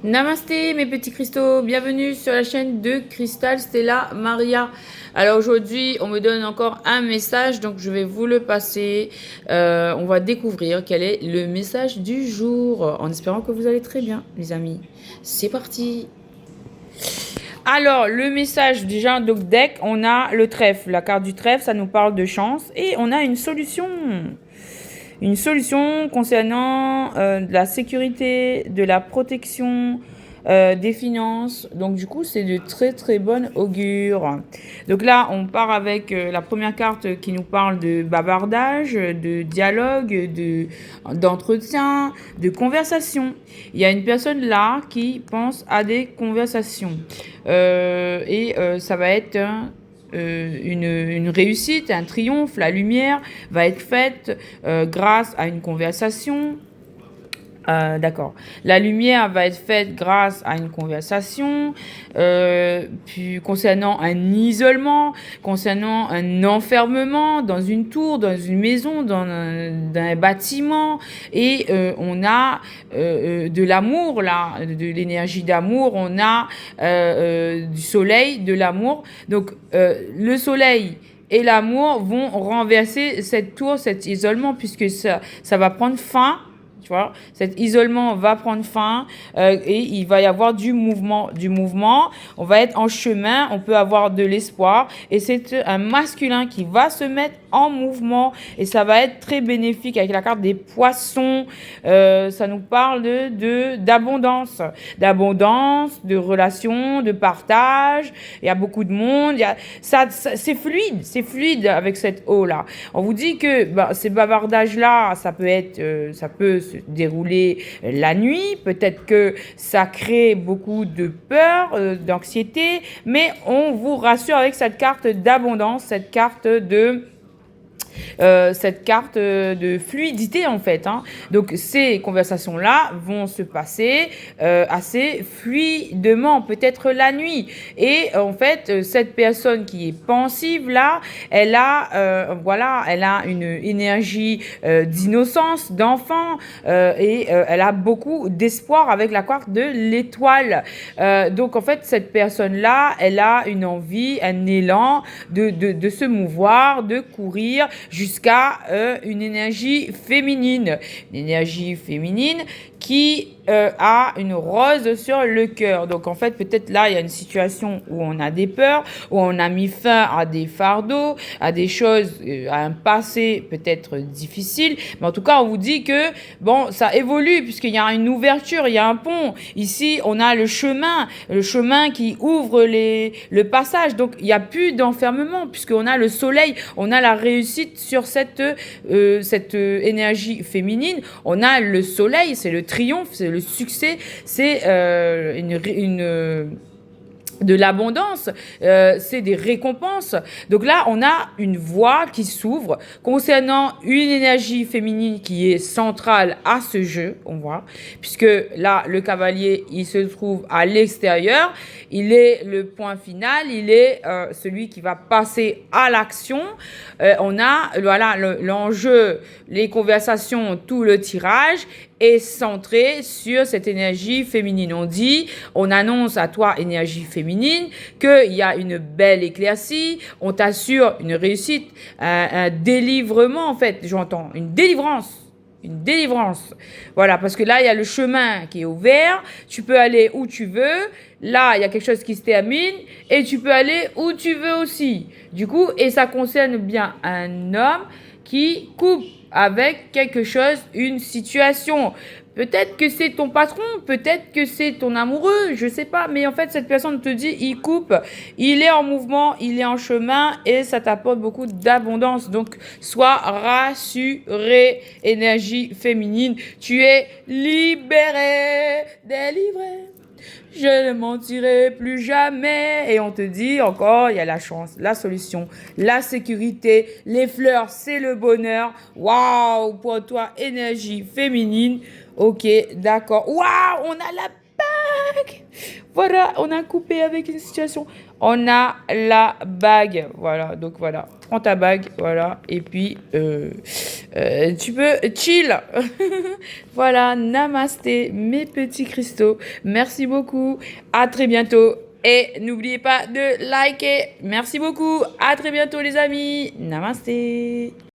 Namasté mes petits cristaux, bienvenue sur la chaîne de Cristal Stella Maria. Alors aujourd'hui on me donne encore un message, donc je vais vous le passer. On va découvrir quel est le message du jour, en espérant que vous allez très bien les amis. C'est parti. Alors le message déjà, donc deck, on a le trèfle, la carte du trèfle, ça nous parle de chance et on a une solution. Une solution concernant de la sécurité, de la protection, des finances. Donc du coup, c'est de très très bonne augure. Donc là, on part avec la première carte qui nous parle de bavardage, de dialogue, d'entretien, de conversation. Il y a une personne là qui pense à des conversations. Ça va être une réussite, un triomphe. La lumière va être faite grâce à une conversation. D'accord. La lumière va être faite grâce à une conversation, puis concernant un isolement, concernant un enfermement dans une tour, dans une maison, dans un bâtiment, et on a de l'amour là, de l'énergie d'amour, on a du soleil, de l'amour. Donc le soleil et l'amour vont renverser cette tour, cet isolement, puisque ça va prendre fin. Tu vois, cet isolement va prendre fin et il va y avoir du mouvement. On va être en chemin, on peut avoir de l'espoir et c'est un masculin qui va se mettre en mouvement et ça va être très bénéfique avec la carte des poissons. Ça nous parle d'abondance, de relations, de partage. Il y a beaucoup de monde. C'est fluide avec cette eau là. On vous dit que ces bavardages là, ça peut se dérouler la nuit. Peut-être que ça crée beaucoup de peur, d'anxiété, mais on vous rassure avec cette carte d'abondance, cette carte de fluidité en fait. Donc ces conversations-là vont se passer assez fluidement, peut-être la nuit. Et en fait, cette personne qui est pensive là, elle a une énergie d'innocence, d'enfant, et elle a beaucoup d'espoir avec la carte de l'étoile. Donc en fait, cette personne-là, elle a une envie, un élan de se mouvoir, de courir jusqu'à une énergie féminine. Une énergie féminine qui a une rose sur le cœur. Donc en fait, peut-être là, il y a une situation où on a des peurs, où on a mis fin à des fardeaux, à des choses, à un passé peut-être difficile. Mais en tout cas, on vous dit que, bon, ça évolue puisqu'il y a une ouverture, il y a un pont. Ici, on a le chemin qui ouvre le passage. Donc, il n'y a plus d'enfermement puisqu'on a le soleil, on a la réussite sur cette énergie féminine. On a le soleil, c'est le triomphe, c'est le succès, c'est de l'abondance, c'est des récompenses. Donc là, on a une voie qui s'ouvre concernant une énergie féminine qui est centrale à ce jeu, on voit, puisque là, le cavalier, il se trouve à l'extérieur, il est le point final, il est celui qui va passer à l'action. On a l'enjeu, les conversations, tout le tirage est centré sur cette énergie féminine. On annonce à toi, énergie féminine, qu'il y a une belle éclaircie, on t'assure une réussite, un délivrement en fait, j'entends, une délivrance. Une délivrance. Voilà, parce que là, il y a le chemin qui est ouvert, tu peux aller où tu veux, là, il y a quelque chose qui se termine, et tu peux aller où tu veux aussi. Du coup, et ça concerne bien un homme qui coupe avec quelque chose, une situation. Peut-être que c'est ton patron, peut-être que c'est ton amoureux, je sais pas. Mais en fait, cette personne te dit, il coupe, il est en mouvement, il est en chemin et ça t'apporte beaucoup d'abondance. Donc, sois rassuré, énergie féminine. Tu es libéré, délivré. Je ne mentirai plus jamais. Et on te dit encore, il y a la chance, la solution, la sécurité, les fleurs, c'est le bonheur. Waouh, pour toi, énergie féminine. Ok, d'accord. Waouh, on a la paix. Voilà, on a coupé avec une situation. On a la bague. Voilà, donc voilà. Prends ta bague, voilà. Et puis, tu peux chill. Voilà, namasté, mes petits cristaux. Merci beaucoup. À très bientôt. Et n'oubliez pas de liker. Merci beaucoup. À très bientôt, les amis. Namasté.